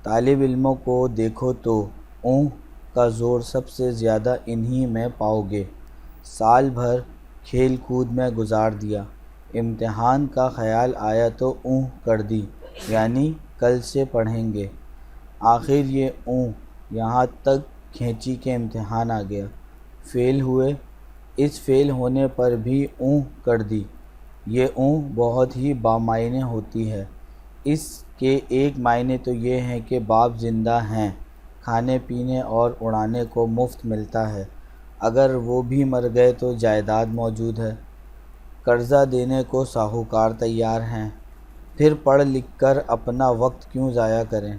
طالب علموں کو دیکھو تو اونگ کا زور سب سے زیادہ انہی میں پاؤ گے۔ سال بھر کھیل کود میں گزار دیا، امتحان کا خیال آیا تو اونگ کر دی، یعنی کل سے پڑھیں گے۔ آخر یہ اونگ یہاں تک کھینچی کہ امتحان آ گیا، فیل ہوئے۔ اس فیل ہونے پر بھی اونگ کر دی۔ یہ اونگ بہت ہی بامعنی ہوتی ہے۔ اس کے ایک معنی تو یہ ہیں کہ باپ زندہ ہیں، کھانے پینے اور اڑانے کو مفت ملتا ہے، اگر وہ بھی مر گئے تو جائیداد موجود ہے، قرضہ دینے کو ساہوکار تیار ہیں، پھر پڑھ لکھ کر اپنا وقت کیوں ضائع کریں۔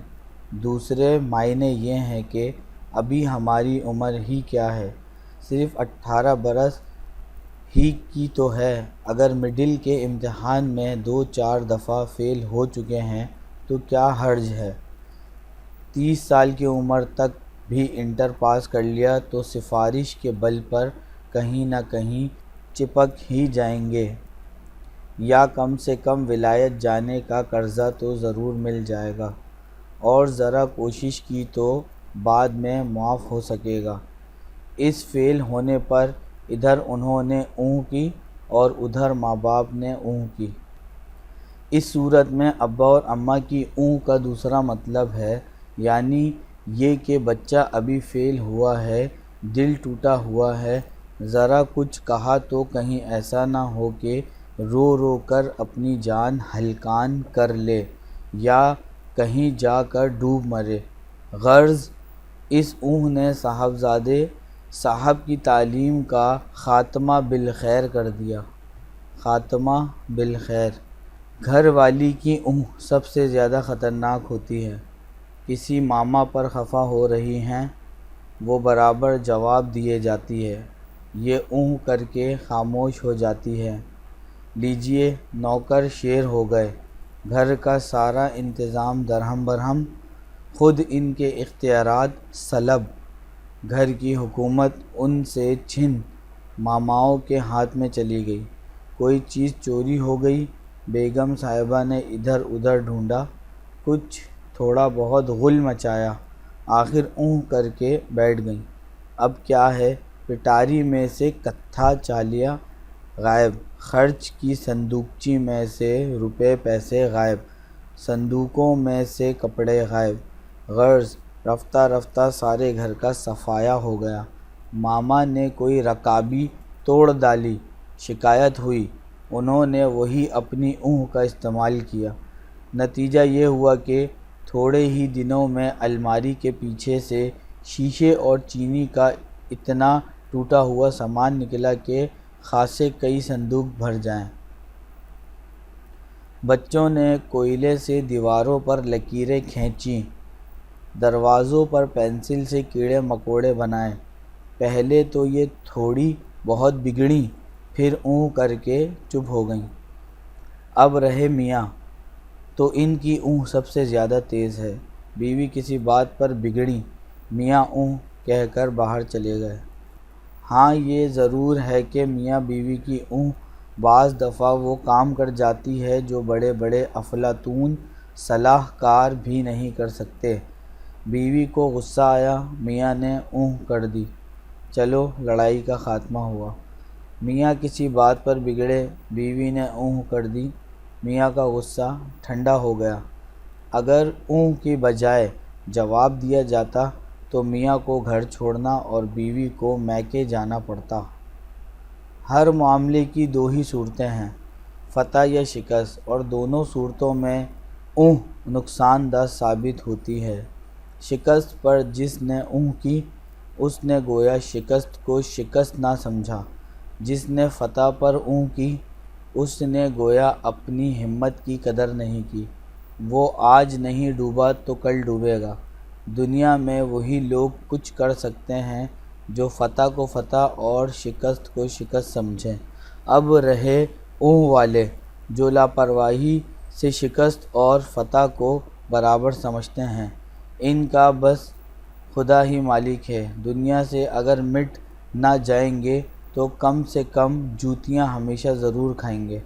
دوسرے معنی یہ ہیں کہ ابھی ہماری عمر ہی کیا ہے، صرف 18 برس ہی کی تو ہے، اگر مڈل کے امتحان میں 2-4 دفعہ فیل ہو چکے ہیں تو کیا حرج ہے۔ 30 سال کی عمر تک بھی انٹر پاس کر لیا تو سفارش کے بل پر کہیں نہ کہیں چپک ہی جائیں گے، یا کم سے کم ولایت جانے کا قرضہ تو ضرور مل جائے گا، اور ذرا کوشش کی تو بعد میں معاف ہو سکے گا۔ اس فیل ہونے پر ادھر انہوں نے اونگ کی اور ادھر ماں باپ نے اونگ کی۔ اس صورت میں ابا اور اماں کی اونگ کا دوسرا مطلب ہے، یعنی یہ کہ بچہ ابھی فیل ہوا ہے، دل ٹوٹا ہوا ہے، ذرا کچھ کہا تو کہیں ایسا نہ ہو کہ رو رو کر اپنی جان ہلکان کر لے یا کہیں جا کر ڈوب مرے۔ غرض اس اونگ نے صاحبزادے صاحب کی تعلیم کا خاتمہ بالخیر کر دیا۔ خاتمہ بالخیر۔ گھر والی کی اونگ سب سے زیادہ خطرناک ہوتی ہے۔ کسی ماما پر خفا ہو رہی ہیں، وہ برابر جواب دیے جاتی ہے، یہ اونگ کر کے خاموش ہو جاتی ہے۔ لیجئے نوکر شیر ہو گئے، گھر کا سارا انتظام درہم برہم، خود ان کے اختیارات سلب، گھر کی حکومت ان سے چھن ماماؤں کے ہاتھ میں چلی گئی۔ کوئی چیز چوری ہو گئی، بیگم صاحبہ نے ادھر ادھر ڈھونڈا، کچھ تھوڑا بہت غل مچایا، آخر اونگ کر کے بیٹھ گئیں۔ اب کیا ہے، پٹاری میں سے کتھا چالیاں غائب، خرچ کی صندوقچی میں سے روپے پیسے غائب، صندوقوں میں سے کپڑے غائب۔ غرض رفتہ رفتہ سارے گھر کا صفایا ہو گیا۔ ماما نے کوئی رکابی توڑ ڈالی، شکایت ہوئی، انہوں نے وہی اپنی اونگ کا استعمال کیا۔ نتیجہ یہ ہوا کہ تھوڑے ہی دنوں میں الماری کے پیچھے سے شیشے اور چینی کا اتنا ٹوٹا ہوا سامان نکلا کہ خاصے کئی صندوق بھر جائیں۔ بچوں نے کوئلے سے دیواروں پر لکیریں کھینچیں، دروازوں پر پنسل سے کیڑے مکوڑے بنائے۔ پہلے تو یہ تھوڑی بہت بگڑیں، پھر اونگ کر کے چپ ہو گئیں۔ اب رہے میاں، تو ان کی اونگ سب سے زیادہ تیز ہے۔ بیوی کسی بات پر بگڑی، میاں اونگ کہہ کر باہر چلے گئے۔ ہاں یہ ضرور ہے کہ میاں بیوی کی اونگ بعض دفعہ وہ کام کر جاتی ہے جو بڑے بڑے افلاطون صلاح کار بھی نہیں کر سکتے۔ بیوی کو غصہ آیا، میاں نے اونگ کر دی، چلو لڑائی کا خاتمہ ہوا۔ میاں کسی بات پر بگڑے، بیوی نے اونگ کر دی، میاں کا غصہ ٹھنڈا ہو گیا۔ اگر اونگ کی بجائے جواب دیا جاتا تو میاں کو گھر چھوڑنا اور بیوی کو میکے جانا پڑتا۔ ہر معاملے کی دو ہی صورتیں ہیں، فتح یا شکست، اور دونوں صورتوں میں اونگ نقصان دہ ثابت ہوتی ہے۔ شکست پر جس نے اونگ کی، اس نے گویا شکست کو شکست نہ سمجھا، جس نے فتح پر اونگ کی، اس نے گویا اپنی ہمت کی قدر نہیں کی۔ وہ آج نہیں ڈوبا تو کل ڈوبے گا۔ دنیا میں وہی لوگ کچھ کر سکتے ہیں جو فتح کو فتح اور شکست کو شکست سمجھیں۔ اب رہے اونگ والے جو لاپرواہی سے شکست اور فتح کو برابر سمجھتے ہیں، ان کا بس خدا ہی مالک ہے۔ دنیا سے اگر مٹ نہ جائیں گے تو کم سے کم جوتیاں ہمیشہ ضرور کھائیں گے۔